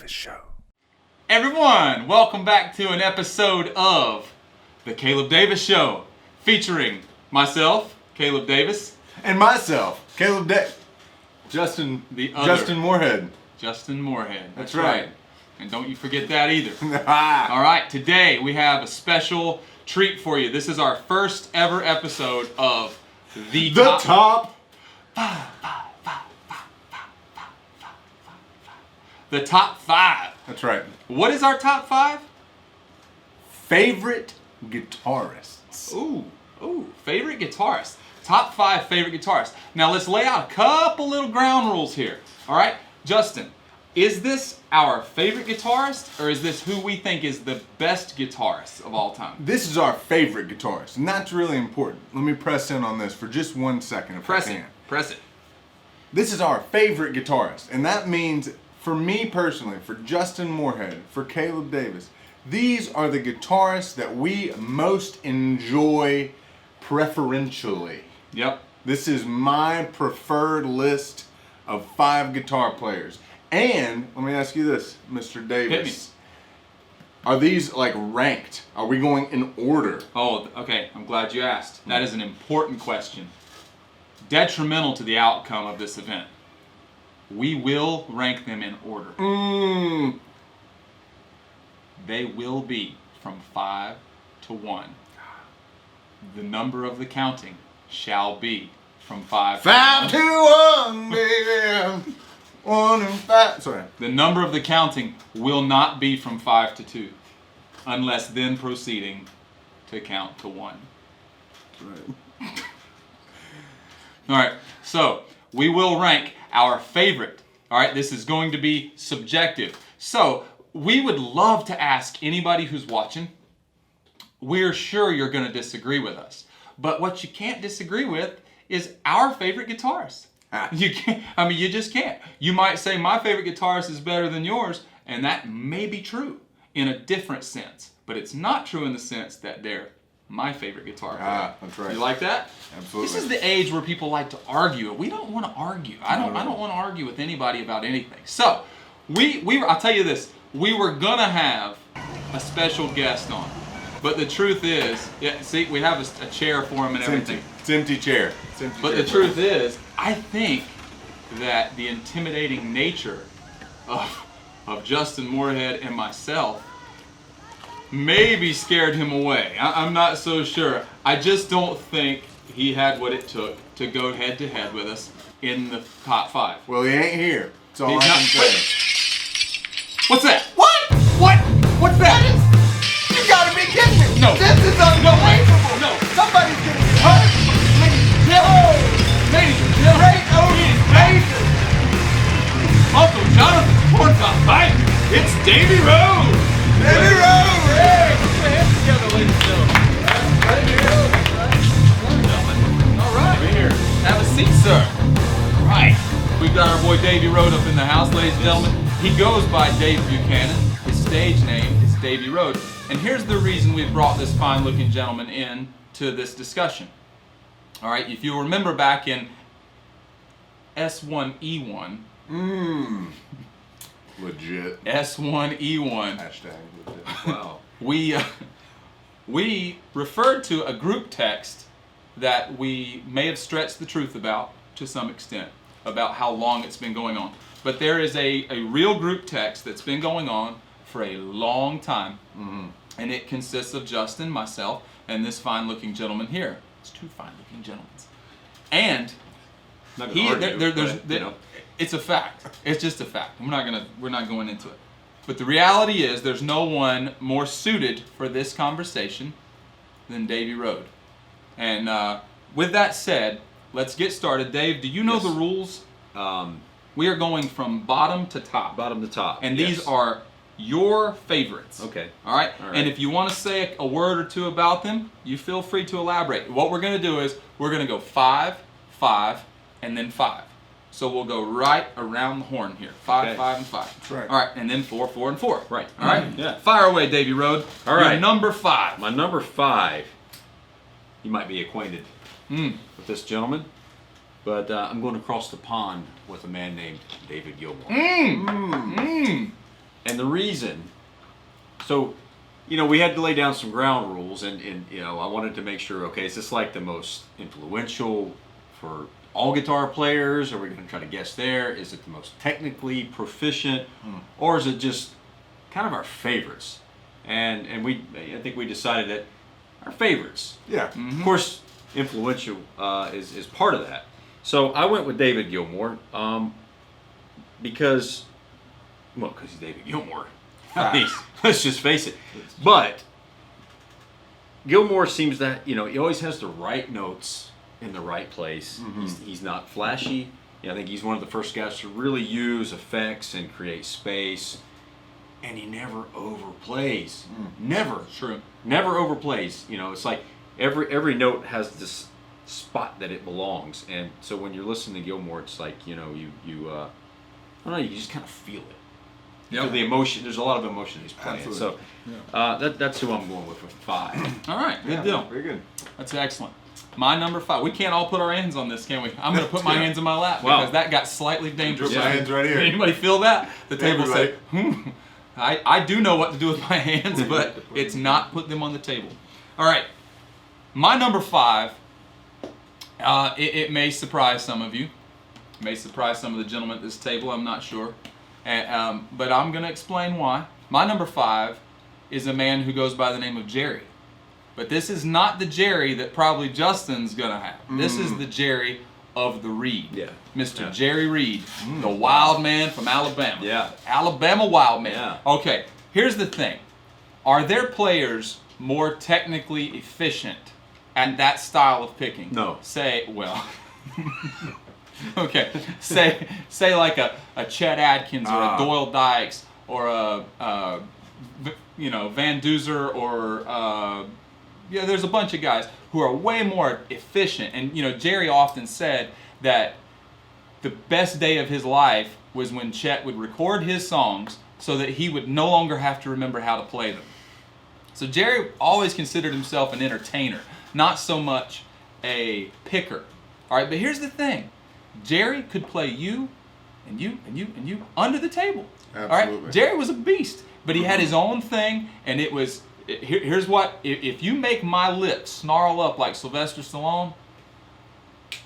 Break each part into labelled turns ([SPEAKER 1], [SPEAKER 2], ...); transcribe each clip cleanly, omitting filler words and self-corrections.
[SPEAKER 1] Davis Show.
[SPEAKER 2] Everyone, welcome back to an episode of the Caleb Davis Show, featuring myself, Caleb Davis,
[SPEAKER 1] and myself, Justin Moorhead.
[SPEAKER 2] Justin Moorhead.
[SPEAKER 1] That's right.
[SPEAKER 2] And don't you forget that either. All right, today we have a special treat for you. This is our first ever episode of the top 5.
[SPEAKER 1] That's right.
[SPEAKER 2] What is our top 5?
[SPEAKER 1] Favorite guitarists.
[SPEAKER 2] Ooh, favorite guitarists. Top 5 favorite guitarists. Now let's lay out a couple little ground rules here. All right, Justin, is this our favorite guitarist, or is this who we think is the best guitarist of all time?
[SPEAKER 1] This is our favorite guitarist, and that's really important. Let me press in on this for just 1 second if I can.
[SPEAKER 2] Press it.
[SPEAKER 1] This is our favorite guitarist, and that means, for me personally, for Justin Moorhead, for Caleb Davis, these are the guitarists that we most enjoy preferentially.
[SPEAKER 2] Yep.
[SPEAKER 1] This is my preferred list of 5 guitar players. And let me ask you this, Mr. Davis. Are these like ranked? Are we going in order?
[SPEAKER 2] Oh, okay. I'm glad you asked. That is an important question. Detrimental to the outcome of this event. We will rank them in order. They will be from 5 to 1. The number of the counting shall be from 5
[SPEAKER 1] to 1, baby. 1 and 5. Sorry.
[SPEAKER 2] The number of the counting will not be from 5 to 2, unless then proceeding to count to 1.
[SPEAKER 1] Right.
[SPEAKER 2] All right, so we will rank our favorite. All right, this is going to be subjective. So we would love to ask anybody who's watching. We're sure you're going to disagree with us, but what you can't disagree with is our favorite guitarist. You can't. I mean, you just can't. You might say my favorite guitarist is better than yours, and that may be true in a different sense, but it's not true in the sense that they're my favorite guitar player.
[SPEAKER 1] That's right.
[SPEAKER 2] You like that?
[SPEAKER 1] Absolutely.
[SPEAKER 2] This is the age where people like to argue. We don't want to argue. I don't want to argue with anybody about anything. So, I'll tell you this. We were gonna have a special guest on, but the truth is, see, we have a chair for him and everything.
[SPEAKER 1] It's empty chair.
[SPEAKER 2] But the truth is, I think that the intimidating nature of Justin Moorhead and myself maybe scared him away. I'm not so sure. I just don't think he had what it took to go head to head with us in the top 5.
[SPEAKER 1] Well, he ain't here. That's all I can say.
[SPEAKER 2] What's that? What? What's that?
[SPEAKER 1] You gotta be kidding me!
[SPEAKER 2] No.
[SPEAKER 1] This is unbelievable!
[SPEAKER 2] No.
[SPEAKER 1] Somebody's gonna get hurt!
[SPEAKER 2] Ladies and gentlemen,
[SPEAKER 1] Great Otis Baker!
[SPEAKER 2] Uncle Jonathan Corncob, right? It's Davey Road!
[SPEAKER 1] Davey Road!
[SPEAKER 2] Hey, put your hands together, ladies and gentlemen. Davey Road. All right. Right here. Have a seat, sir. Right. We've got our boy Davey Road up in the house, ladies and gentlemen. He goes by Dave Buchanan. His stage name is Davey Road. And here's the reason we've brought this fine-looking gentleman in to this discussion. All right, if you remember back in S1E1.
[SPEAKER 1] Legit.
[SPEAKER 2] S1E1.
[SPEAKER 1] Hashtag legit. Wow.
[SPEAKER 2] We referred to a group text that we may have stretched the truth about to some extent, about how long it's been going on. But there is a real group text that's been going on for a long time. And it consists of Justin, myself, and this fine-looking gentleman here. It's 2 fine-looking gentlemen. And it's a fact. It's just a fact. We're not going into it. But the reality is, there's no one more suited for this conversation than Davey Road. And with that said, let's get started. Dave, do you know the rules? We are going from bottom to top.
[SPEAKER 3] Bottom to top.
[SPEAKER 2] And these are your favorites.
[SPEAKER 3] Okay.
[SPEAKER 2] All right? And if you want to say a word or two about them, you feel free to elaborate. What we're going to do is we're going to go 5, 5, and then 5. So we'll go right around the horn here. 5, 5, and 5.
[SPEAKER 1] That's right.
[SPEAKER 2] All right, and then 4, 4, and 4.
[SPEAKER 3] Right.
[SPEAKER 2] All right?
[SPEAKER 3] Yeah.
[SPEAKER 2] Fire away, Davey Road.
[SPEAKER 3] All right.
[SPEAKER 2] Your number 5.
[SPEAKER 3] My number 5. You might be acquainted with this gentleman, but I'm going across the pond with a man named David Gilmour. And the reason, so, we had to lay down some ground rules, and I wanted to make sure, okay, is this like the most influential for all guitar players? Are we going to try to guess there? Is it the most technically proficient? Or is it just kind of our favorites? And I think we decided that our favorites.
[SPEAKER 1] Yeah.
[SPEAKER 3] Of course, influential is part of that. So I went with David Gilmour because he's David Gilmour. Let's just face it. But Gilmour seems that, he always has the right notes in the right place. He's not flashy. I think he's one of the first guys to really use effects and create space. And he never overplays. Never.
[SPEAKER 2] True.
[SPEAKER 3] Never overplays. It's like every note has this spot that it belongs. And so when you're listening to Gilmour, it's like, I don't know, you just kind of feel it.
[SPEAKER 2] Yep.
[SPEAKER 3] The emotion, there's a lot of emotion he's playing.
[SPEAKER 1] Absolutely.
[SPEAKER 3] So that's who I'm going with 5.
[SPEAKER 2] All right, good deal.
[SPEAKER 1] Very good.
[SPEAKER 2] That's excellent. My number 5. We can't all put our hands on this, can we? I'm going to put my hands in my lap
[SPEAKER 3] Wow.
[SPEAKER 2] because that got slightly dangerous.
[SPEAKER 1] Put my hands right here.
[SPEAKER 2] Anybody feel that? The table
[SPEAKER 1] Everybody.
[SPEAKER 2] said, I do know what to do with my hands, but it's not put them on the table. All right. My number 5, it may surprise some of you. It may surprise some of the gentlemen at this table. I'm not sure. But I'm going to explain why. My number 5 is a man who goes by the name of Jerry. But this is not the Jerry that probably Justin's going to have. This is the Jerry of the Reed.
[SPEAKER 3] Yeah.
[SPEAKER 2] Mr. Jerry Reed, the wild man from Alabama.
[SPEAKER 3] Yeah.
[SPEAKER 2] Alabama wild man.
[SPEAKER 3] Yeah.
[SPEAKER 2] Okay, here's the thing. Are there players more technically efficient at that style of picking?
[SPEAKER 3] No.
[SPEAKER 2] Okay, say like a Chet Atkins or a Doyle Dykes or a Van Duzer or there's a bunch of guys who are way more efficient. And Jerry often said that the best day of his life was when Chet would record his songs so that he would no longer have to remember how to play them. So Jerry always considered himself an entertainer, not so much a picker. All right, but here's the thing. Jerry could play you and you and you and you under the table.
[SPEAKER 1] Absolutely.
[SPEAKER 2] All right? Jerry was a beast, but he had his own thing, and it was, here's what, if you make my lips snarl up like Sylvester Stallone,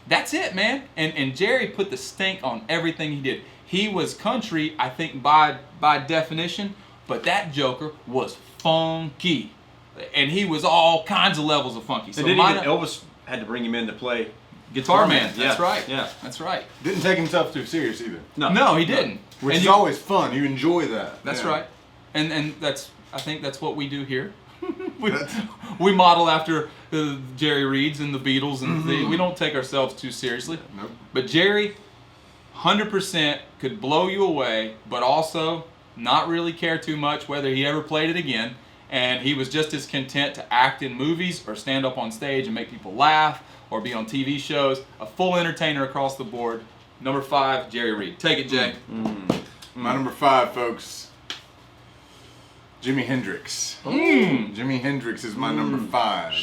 [SPEAKER 2] that's it, man. And Jerry put the stink on everything he did. He was country, I think, by definition, but that joker was funky. And he was all kinds of levels of funky. So
[SPEAKER 3] Elvis had to bring him in to play
[SPEAKER 2] Guitar Man.
[SPEAKER 3] Yeah.
[SPEAKER 2] That's right.
[SPEAKER 3] Yeah.
[SPEAKER 2] That's right.
[SPEAKER 1] Didn't take himself too serious either.
[SPEAKER 2] No, he didn't.
[SPEAKER 1] Which
[SPEAKER 2] And
[SPEAKER 1] is
[SPEAKER 2] you-
[SPEAKER 1] always fun. You enjoy that.
[SPEAKER 2] That's
[SPEAKER 1] Yeah.
[SPEAKER 2] right. And I think that's what we do here. we model after Jerry Reed's and the Beatles, and we don't take ourselves too seriously.
[SPEAKER 1] Nope.
[SPEAKER 2] But Jerry, 100% could blow you away, but also not really care too much whether he ever played it again. And he was just as content to act in movies or stand up on stage and make people laugh or be on TV shows. A full entertainer across the board. Number 5, Jerry Reed. Take it, Jay.
[SPEAKER 1] My number 5, folks. Jimi Hendrix. Jimi Hendrix is my number 5.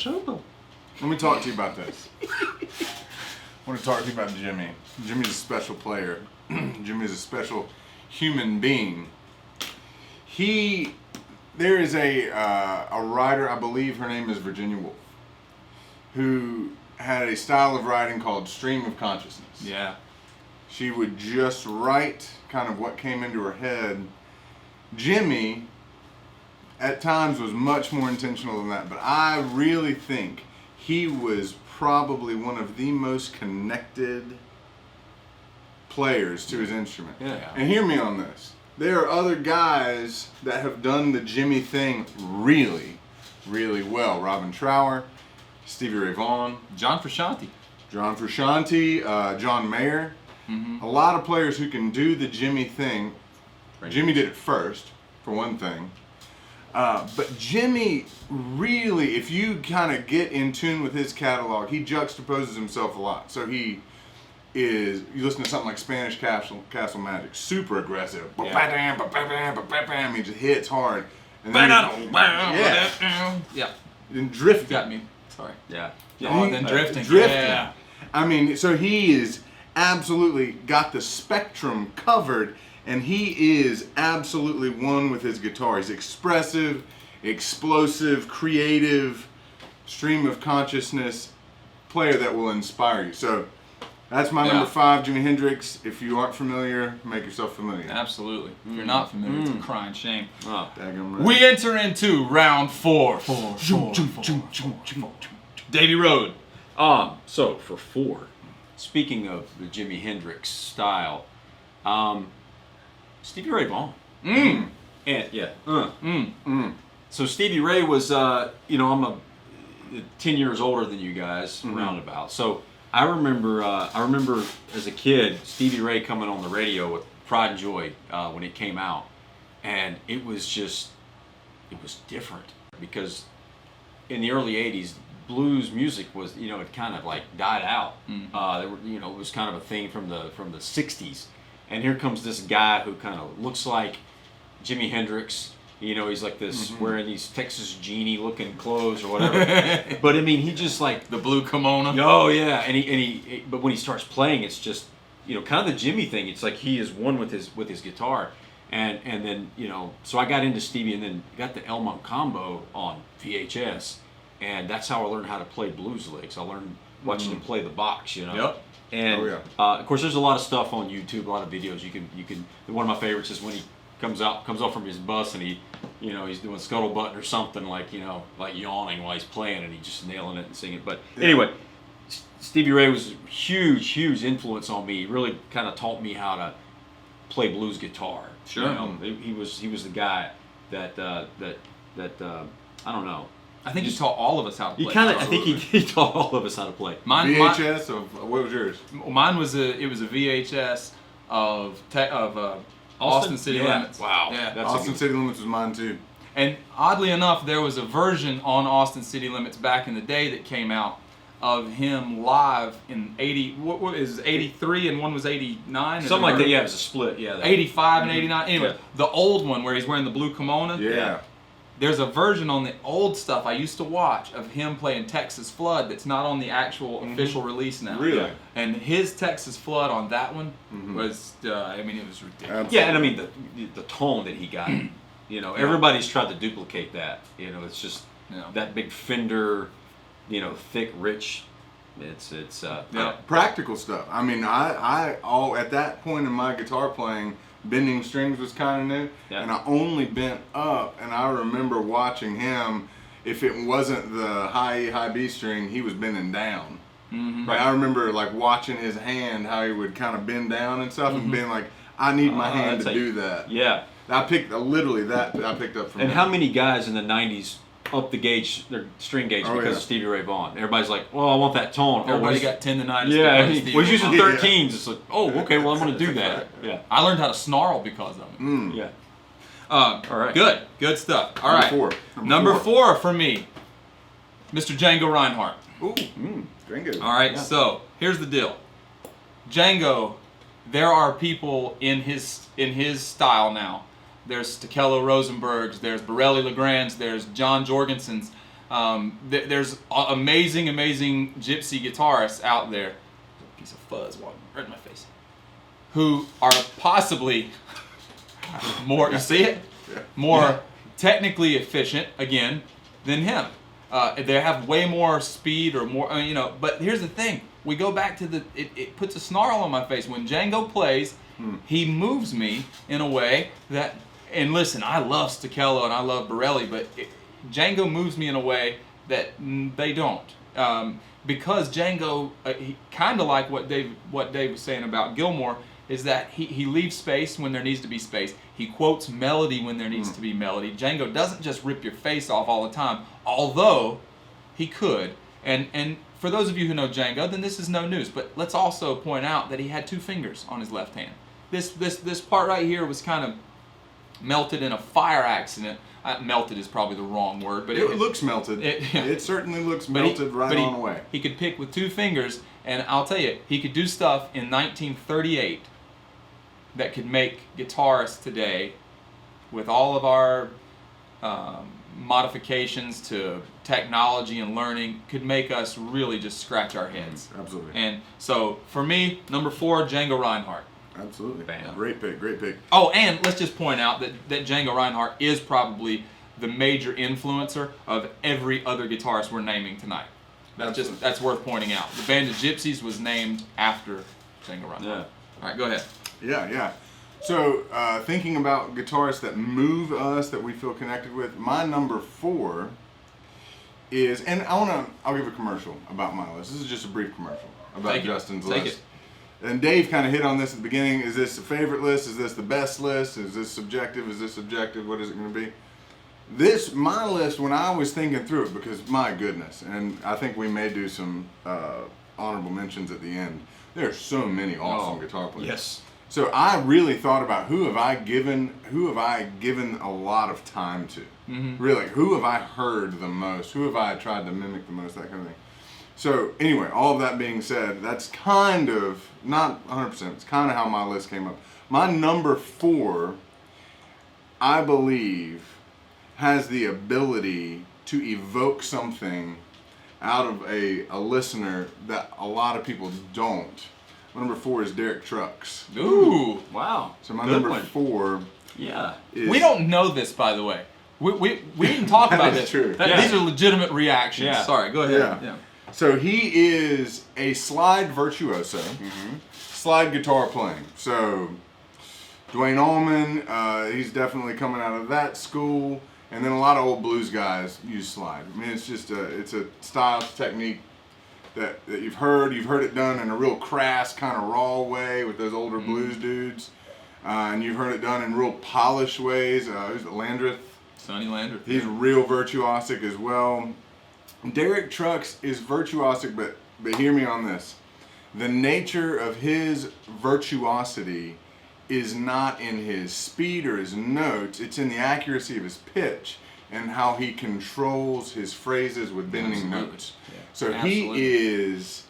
[SPEAKER 1] Let me talk to you about this. I want to talk to you about Jimmy. Jimmy's a special player. Jimmy's a special human being. There is a writer, I believe her name is Virginia Woolf, who had a style of writing called stream of consciousness.
[SPEAKER 2] Yeah.
[SPEAKER 1] She would just write kind of what came into her head. Jimmy, at times, was much more intentional than that, but I really think he was probably one of the most connected players to his instrument.
[SPEAKER 3] Yeah.
[SPEAKER 1] And hear me on this. There are other guys that have done the Jimmy thing really, really well. Robin Trower, Stevie Ray Vaughan,
[SPEAKER 2] John Frusciante.
[SPEAKER 1] John Frusciante, John Mayer. A lot of players who can do the Jimmy thing. Jimmy did it first, for one thing. But Jimmy really, if you kind of get in tune with his catalog, he juxtaposes himself a lot. So you listen to something like Spanish Castle Magic, super aggressive.
[SPEAKER 2] Yeah.
[SPEAKER 1] He just hits hard. And then
[SPEAKER 2] Yeah.
[SPEAKER 1] then drifting.
[SPEAKER 2] Got me. Sorry.
[SPEAKER 3] Yeah.
[SPEAKER 2] Oh, then drifting.
[SPEAKER 1] Drifting.
[SPEAKER 2] Yeah.
[SPEAKER 1] I mean, so he is absolutely got the spectrum covered, and he is absolutely one with his guitar. He's expressive, explosive, creative, stream of consciousness player that will inspire you. So that's my number 5, Jimi Hendrix. If you aren't familiar, make yourself familiar.
[SPEAKER 2] Absolutely. If you're not familiar, it's a crying shame.
[SPEAKER 3] Oh.
[SPEAKER 1] Daggum right.
[SPEAKER 2] We enter into round 4. Davey Road.
[SPEAKER 3] So for 4, speaking of the Jimi Hendrix style, Stevie Ray Vaughan. And So Stevie Ray was, I'm 10 years older than you guys, roundabout. So I remember as a kid, Stevie Ray coming on the radio with Pride and Joy when it came out, and it was different because in the early '80s, blues music was, it kind of like died out. There were, it was kind of a thing from the '60s, and here comes this guy who kind of looks like Jimi Hendrix. He's like this wearing these Texas Genie looking clothes or whatever. But I mean, he just like
[SPEAKER 2] The blue kimono.
[SPEAKER 3] oh yeah, and he but when he starts playing, it's just kind of the Jimmy thing. It's like he is one with his guitar, and then so I got into Stevie, and then got the El Combo on VHS, and that's how I learned how to play blues licks. I learned watching him play the box,
[SPEAKER 2] Yep.
[SPEAKER 3] And of course, there's a lot of stuff on YouTube, a lot of videos. You can. One of my favorites is when he comes off from his bus and he's doing scuttlebutt or something like yawning while he's playing, and he's just nailing it and singing. But anyway, Stevie Ray was a huge influence on me. He really kind of taught me how to play blues guitar.
[SPEAKER 2] Sure.
[SPEAKER 3] He was the guy that I don't know.
[SPEAKER 2] I think he taught all of us how to play.
[SPEAKER 3] I think he taught all of us how to play.
[SPEAKER 1] VHS of what was yours?
[SPEAKER 2] Mine was a VHS of Austin City Limits.
[SPEAKER 3] Wow.
[SPEAKER 2] Yeah.
[SPEAKER 1] Austin City Limits was mine too.
[SPEAKER 2] And oddly enough, there was a version on Austin City Limits back in the day that came out of him live in 83 and one was 89?
[SPEAKER 3] Something like that, yeah, it was a split, yeah.
[SPEAKER 2] 85 and 89. Anyway, the old one where he's wearing the blue kimono.
[SPEAKER 1] Yeah.
[SPEAKER 2] There's a version on the old stuff I used to watch of him playing Texas Flood that's not on the actual official release now.
[SPEAKER 1] Really?
[SPEAKER 2] And his Texas Flood on that one was, it was ridiculous.
[SPEAKER 3] Yeah, and I mean the tone that he got. Everybody's tried to duplicate that. It's just that big Fender, thick, rich. It's
[SPEAKER 1] practical stuff. I mean, I at that point in my guitar playing, bending strings was kind of new, and I only bent up. And I remember watching him. If it wasn't the high E, high B string, he was bending down. Right. I remember like watching his hand, how he would kind of bend down and stuff, and being like, I need my hand to do that.
[SPEAKER 3] Yeah.
[SPEAKER 1] I picked I picked up from.
[SPEAKER 3] And
[SPEAKER 1] him.
[SPEAKER 3] how many guys in the '90s up the gauge, their string gauge because of Stevie Ray Vaughan? Everybody's like, well, I want that tone.
[SPEAKER 2] Everybody got 10 to 9.
[SPEAKER 3] Yeah, he's using 13s. It's like, oh, okay, well, I'm going to do that. Yeah.
[SPEAKER 2] I learned how to snarl because of it.
[SPEAKER 3] Yeah.
[SPEAKER 2] All right. Good stuff. All right.
[SPEAKER 1] Number
[SPEAKER 2] 4 for me, Mr. Django Reinhardt.
[SPEAKER 1] Ooh, Django.
[SPEAKER 2] All right, so here's the deal. Django, there are people in his style now. There's Takello Rosenbergs, there's Borelli Legrands, there's John Jorgensen's. There's amazing gypsy guitarists out there. A piece of fuzz walking right in my face. Who are possibly more, you see it?
[SPEAKER 1] Yeah.
[SPEAKER 2] More technically efficient, again, than him. They have way more speed or more, but here's the thing. We go back to it puts a snarl on my face. When Django plays, he moves me in a way that, and listen, I love Stakello and I love Borelli, but Django moves me in a way that they don't. Because Django, he kind of like what Dave was saying about Gilmour, is that he leaves space when there needs to be space. He quotes melody when there needs to be melody. Django doesn't just rip your face off all the time, although he could. And for those of you who know Django, then this is no news. But let's also point out that he had 2 fingers on his left hand. This part right here was kind of melted in a fire accident. Melted is probably the wrong word, but
[SPEAKER 1] it looks melted. It certainly looks melted right on the way.
[SPEAKER 2] He could pick with 2 fingers, and I'll tell you, he could do stuff in 1938 that could make guitarists today, with all of our modifications to technology and learning, could make us really just scratch our heads.
[SPEAKER 1] Absolutely.
[SPEAKER 2] And so, for me, number 4, Django Reinhardt.
[SPEAKER 1] Absolutely.
[SPEAKER 3] Bam.
[SPEAKER 1] Great pick. Great pick.
[SPEAKER 2] Oh, and let's just point out that Django Reinhardt is probably the major influencer of every other guitarist we're naming tonight. That's worth pointing out. The band of Gypsies was named after Django Reinhardt.
[SPEAKER 3] Yeah.
[SPEAKER 2] All right, go ahead.
[SPEAKER 1] Yeah. So thinking about guitarists that move us, that we feel connected with, my number 4 is, and I'll give a commercial about my list. This is just a brief commercial about Justin's list.
[SPEAKER 2] Take it.
[SPEAKER 1] And Dave kind of hit on this at the beginning. Is this a favorite list? Is this the best list? Is this subjective? Is this objective? What is it going to be? My list, when I was thinking through it, because my goodness, and I think we may do some honorable mentions at the end. There are so many awesome guitar players.
[SPEAKER 3] Yes.
[SPEAKER 1] So I really thought about who have I given a lot of time to.
[SPEAKER 2] Mm-hmm.
[SPEAKER 1] Really, who have I heard the most? Who have I tried to mimic the most? That kind of thing. So anyway, all of that being said, that's kind of, not 100%, it's kind of how my list came up. My number 4, I believe, has the ability to evoke something out of a listener that a lot of people don't. My number 4 is Derek Trucks.
[SPEAKER 2] Ooh.
[SPEAKER 3] Wow.
[SPEAKER 1] So my
[SPEAKER 3] Good
[SPEAKER 1] number
[SPEAKER 3] one.
[SPEAKER 1] 4
[SPEAKER 3] Yeah.
[SPEAKER 1] is...
[SPEAKER 2] We don't know this, by the way. We didn't talk
[SPEAKER 1] That
[SPEAKER 2] about
[SPEAKER 1] is
[SPEAKER 2] this.
[SPEAKER 1] true.
[SPEAKER 2] These are legitimate reactions.
[SPEAKER 3] Yeah.
[SPEAKER 2] Sorry, go ahead.
[SPEAKER 1] Yeah. So he is a slide virtuoso, slide guitar playing. So Dwayne Allman, he's definitely coming out of that school. And then a lot of old blues guys use slide. I mean, it's just it's a style, technique that you've heard. You've heard it done in a real crass, kind of raw way with those older blues dudes. And you've heard it done in real polished ways. Who's it, Landreth?
[SPEAKER 2] Sonny Landreth.
[SPEAKER 1] He's real virtuosic as well. Derek Trucks is virtuosic, but hear me on this. The nature of his virtuosity is not in his speed or his notes. It's in the accuracy of his pitch and how he controls his phrases with bending notes.
[SPEAKER 2] Yeah.
[SPEAKER 1] So
[SPEAKER 2] Absolutely.
[SPEAKER 1] he is,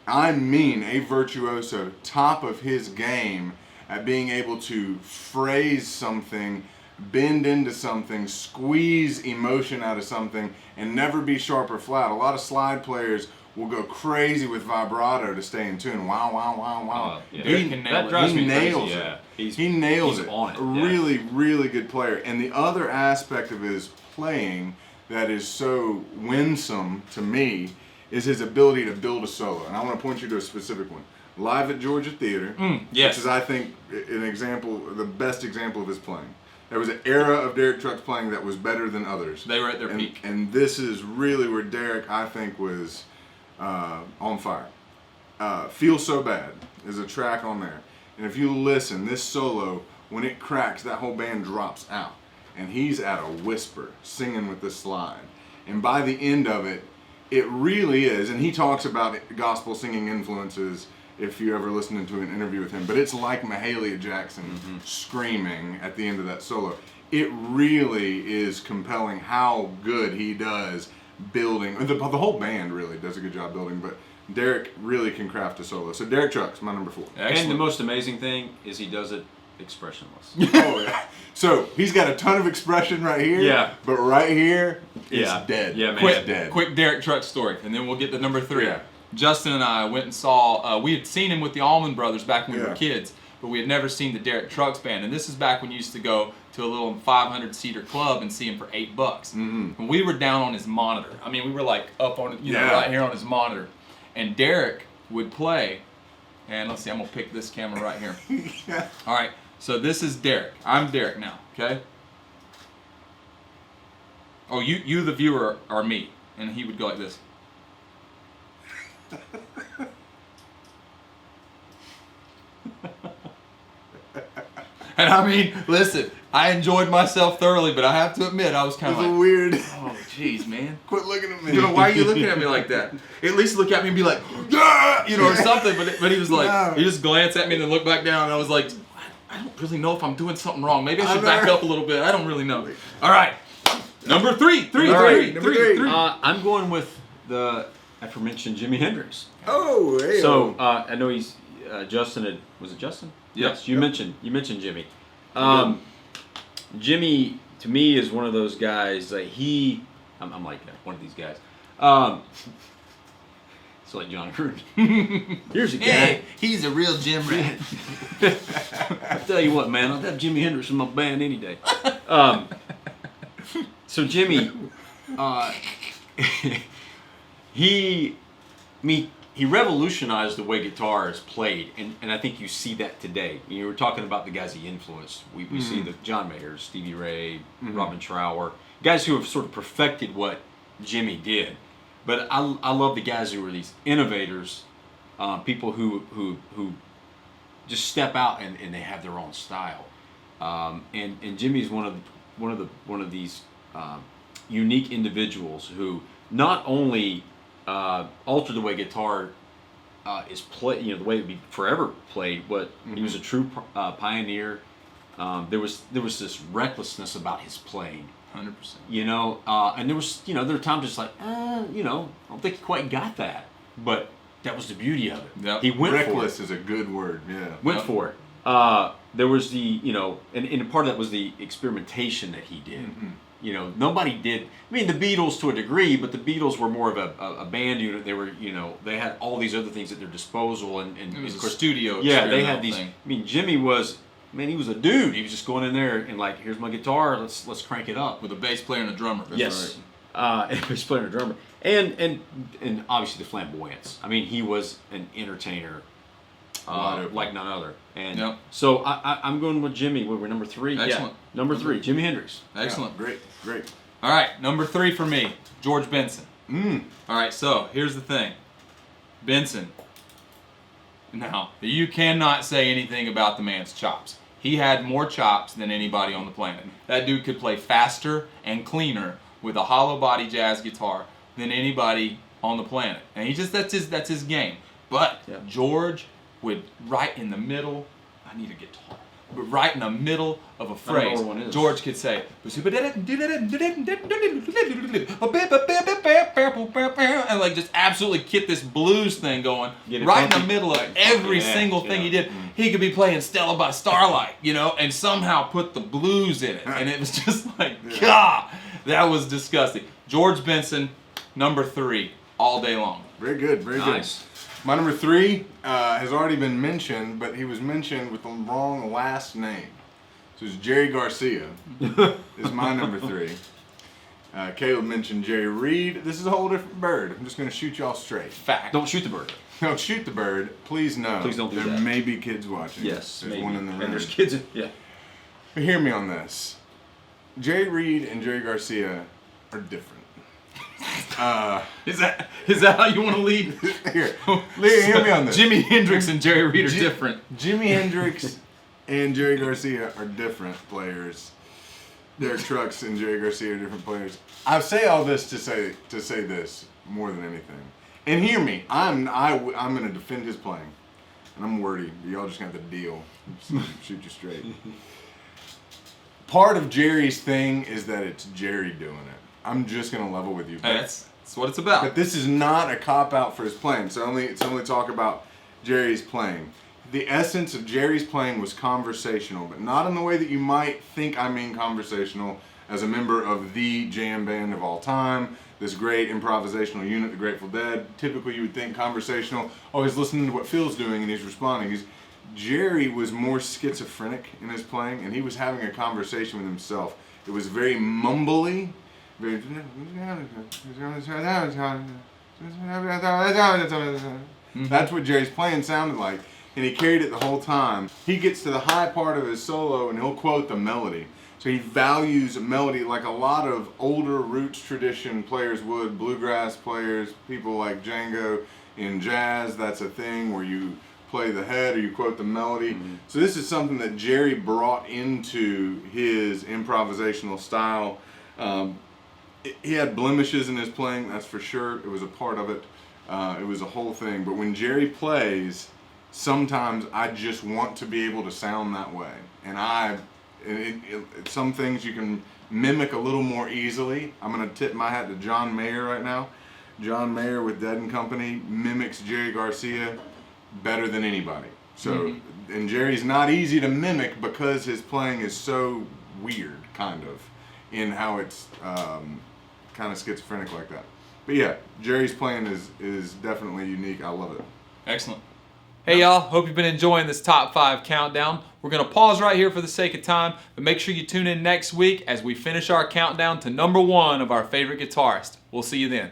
[SPEAKER 1] a virtuoso, top of his game at being able to phrase something, bend into something, squeeze emotion out of something, and never be sharp or flat. A lot of slide players will go crazy with vibrato to stay in tune. Wow, wow, wow, wow.
[SPEAKER 3] Yeah.
[SPEAKER 2] Derek can nail
[SPEAKER 3] That
[SPEAKER 2] it.
[SPEAKER 3] drives
[SPEAKER 1] He
[SPEAKER 3] me
[SPEAKER 1] nails
[SPEAKER 3] crazy.
[SPEAKER 1] it.
[SPEAKER 3] Yeah.
[SPEAKER 1] He nails
[SPEAKER 3] he's
[SPEAKER 1] it.
[SPEAKER 3] on it.
[SPEAKER 1] A really, really good player. And the other aspect of his playing that is so winsome to me is his ability to build a solo. And I want to point you to a specific one. Live at Georgia Theater,
[SPEAKER 2] yes.
[SPEAKER 1] which is, I think, an example, the best example of his playing. There was an era of Derek Trucks playing that was better than others.
[SPEAKER 2] They were at their peak.
[SPEAKER 1] And this is really where Derek, I think, was on fire. Feel So Bad is a track on there. And if you listen, this solo, when it cracks, that whole band drops out. And he's at a whisper, singing with the slide. And by the end of it, it really is, and he talks about gospel singing influences if you ever listened to an interview with him, but it's like Mahalia Jackson screaming at the end of that solo. It really is compelling how good he does building. The whole band really does a good job building, but Derek really can craft a solo. So Derek Trucks, my number 4.
[SPEAKER 3] And the most amazing thing is he does it expressionless.
[SPEAKER 1] Oh yeah. So he's got a ton of expression right here.
[SPEAKER 3] Yeah.
[SPEAKER 1] But right here, it's
[SPEAKER 3] Yeah.
[SPEAKER 1] dead.
[SPEAKER 3] Yeah, man.
[SPEAKER 1] It's dead.
[SPEAKER 2] Quick Derek Trucks story, and then we'll get to number 3.
[SPEAKER 1] Yeah.
[SPEAKER 2] Justin and I went and saw, we had seen him with the Allman Brothers back when we were
[SPEAKER 1] Yeah.
[SPEAKER 2] kids, but we had never seen the Derek Trucks band. And this is back when you used to go to a little 500-seater club and see him for $8. And we were down on his monitor. I mean, we were like up on,
[SPEAKER 1] Yeah.
[SPEAKER 2] right here on his monitor. And Derek would play, and let's see, I'm going to pick this camera right here.
[SPEAKER 1] Yeah.
[SPEAKER 2] All right, so this is Derek. I'm Derek now, okay? Oh, you the viewer, are me. And he would go like this. And I mean, listen, I enjoyed myself thoroughly, but I have to admit, I was kind
[SPEAKER 1] It's
[SPEAKER 2] of
[SPEAKER 1] a
[SPEAKER 2] like,
[SPEAKER 1] weird.
[SPEAKER 2] oh, jeez, man.
[SPEAKER 1] Quit looking at me.
[SPEAKER 2] You know, why are you looking at me like that? At least look at me and be like, "Ah!" you know, or something. But he was like,
[SPEAKER 1] No.
[SPEAKER 2] he just glanced at me and then looked back down, and I was like, I don't really know if I'm doing something wrong. Maybe I should back up a little bit. I don't really know. All right, number 3.
[SPEAKER 1] Number three.
[SPEAKER 3] I'm going with the aforementioned Jimi Hendrix.
[SPEAKER 1] Oh, hey.
[SPEAKER 3] So I know he's Justin. Was it Justin?
[SPEAKER 2] Yep.
[SPEAKER 3] Yes. You mentioned Jimmy. Jimmy to me is one of those guys. Like I'm like one of these guys. It's like John Cruz. Here's a guy.
[SPEAKER 2] Hey, he's a real gym rat.
[SPEAKER 3] I tell you what, man, I'll have Jimi Hendrix in my band any day. So Jimmy, he revolutionized the way guitar is played, and I think you see that today. You were talking about the guys he influenced. We see the John Mayers, Stevie Ray, Robin Trower, guys who have sort of perfected what Jimmy did. But I love the guys who were these innovators, people who just step out and they have their own style. And Jimmy's one of these unique individuals who not only altered the way guitar is played, the way it be forever played, but he was a true pioneer. There was this recklessness about his playing.
[SPEAKER 2] 100%.
[SPEAKER 3] And there was, there were times just like, I don't think he quite got that, but that was the beauty of it.
[SPEAKER 2] Yep.
[SPEAKER 3] He went
[SPEAKER 1] Reckless
[SPEAKER 3] for it.
[SPEAKER 1] is a good word. Yeah.
[SPEAKER 3] Went for it. There was the, and part of that was the experimentation that he did. Nobody did. I mean, the Beatles to a degree, but the Beatles were more of a band unit. They were, they had all these other things at their disposal, and
[SPEAKER 2] It was
[SPEAKER 3] of
[SPEAKER 2] a
[SPEAKER 3] course,
[SPEAKER 2] studio.
[SPEAKER 3] yeah, they had these.
[SPEAKER 2] Thing.
[SPEAKER 3] I mean, Jimmy was. He was a dude. He was just going in there and like, here's my guitar. Let's crank it up.
[SPEAKER 2] With a bass player and a drummer. That's
[SPEAKER 3] Yes.
[SPEAKER 2] right.
[SPEAKER 3] And a bass player and a drummer, and obviously the flamboyance. I mean, he was an entertainer. Like none other. And
[SPEAKER 2] Yep.
[SPEAKER 3] so I'm going with Jimmy. We're number 3.
[SPEAKER 2] Excellent.
[SPEAKER 3] Yeah, number 3, Jimi Hendrix.
[SPEAKER 2] Excellent.
[SPEAKER 1] Yeah, great.
[SPEAKER 2] All right, number 3 for me, George Benson. All right, so here's the thing. Benson. Now, you cannot say anything about the man's chops. He had more chops than anybody on the planet. That dude could play faster and cleaner with a hollow body jazz guitar than anybody on the planet. And that's his game. But George would, right in the middle, I need a guitar. But right in the middle of a phrase, George could say, and like just absolutely get this blues thing going right in the middle of every single thing he did. He could be playing Stella by Starlight, and somehow put the blues in it. And it was just like, God, that was disgusting. George Benson, number 3, all day long.
[SPEAKER 1] Very good, very
[SPEAKER 3] Nice.
[SPEAKER 1] good. My number 3 has already been mentioned, but he was mentioned with the wrong last name. So it's Jerry Garcia is my number 3. Caleb mentioned Jerry Reed. This is a whole different bird. I'm just going to shoot y'all straight.
[SPEAKER 2] Fact.
[SPEAKER 3] Don't shoot the bird.
[SPEAKER 1] Don't shoot the bird. Please no.
[SPEAKER 3] Please don't do
[SPEAKER 1] there
[SPEAKER 3] that.
[SPEAKER 1] may be kids watching.
[SPEAKER 3] Yes,
[SPEAKER 1] There's
[SPEAKER 3] maybe.
[SPEAKER 1] one in the room.
[SPEAKER 3] And there's kids in. Yeah.
[SPEAKER 1] But hear me on this. Jerry Reed and Jerry Garcia are different.
[SPEAKER 2] Is that how you want to lead?
[SPEAKER 1] Here, hear me on this.
[SPEAKER 2] Jimi Hendrix and Jerry Reed are different.
[SPEAKER 1] Jimi Hendrix and Jerry Garcia are different players. Derek Trucks and Jerry Garcia are different players. I say all this to say this more than anything. And hear me, I'm going to defend his playing. And I'm wordy. Y'all just got the deal. Shoot you straight. Part of Jerry's thing is that it's Jerry doing it. I'm just going to level with you.
[SPEAKER 2] Hey, that's what it's about.
[SPEAKER 1] But this is not a cop-out for his playing. So it's only talk about Jerry's playing. The essence of Jerry's playing was conversational, but not in the way that you might think I mean conversational as a member of the jam band of all time, this great improvisational unit, the Grateful Dead. Typically you would think conversational, oh, he's listening to what Phil's doing and he's responding. Jerry was more schizophrenic in his playing, and he was having a conversation with himself. It was very mumbly. That's what Jerry's playing sounded like, and he carried it the whole time. He gets to the high part of his solo and he'll quote the melody. So he values melody like a lot of older roots tradition players would, bluegrass players, people like Django in jazz. That's a thing where you play the head or you quote the melody. So this is something that Jerry brought into his improvisational style. He had blemishes in his playing, that's for sure. It was a part of it. It was a whole thing. But when Jerry plays, sometimes I just want to be able to sound that way. And some things you can mimic a little more easily. I'm going to tip my hat to John Mayer right now. John Mayer with Dead & Company mimics Jerry Garcia better than anybody. So, and Jerry's not easy to mimic because his playing is so weird, kind of, in how it's kind of schizophrenic like that. But yeah, Jerry's playing is definitely unique. I love it.
[SPEAKER 2] Excellent. Hey y'all, hope you've been enjoying this top 5 countdown. We're going to pause right here for the sake of time, but make sure you tune in next week as we finish our countdown to number 1 of our favorite guitarist. We'll see you then.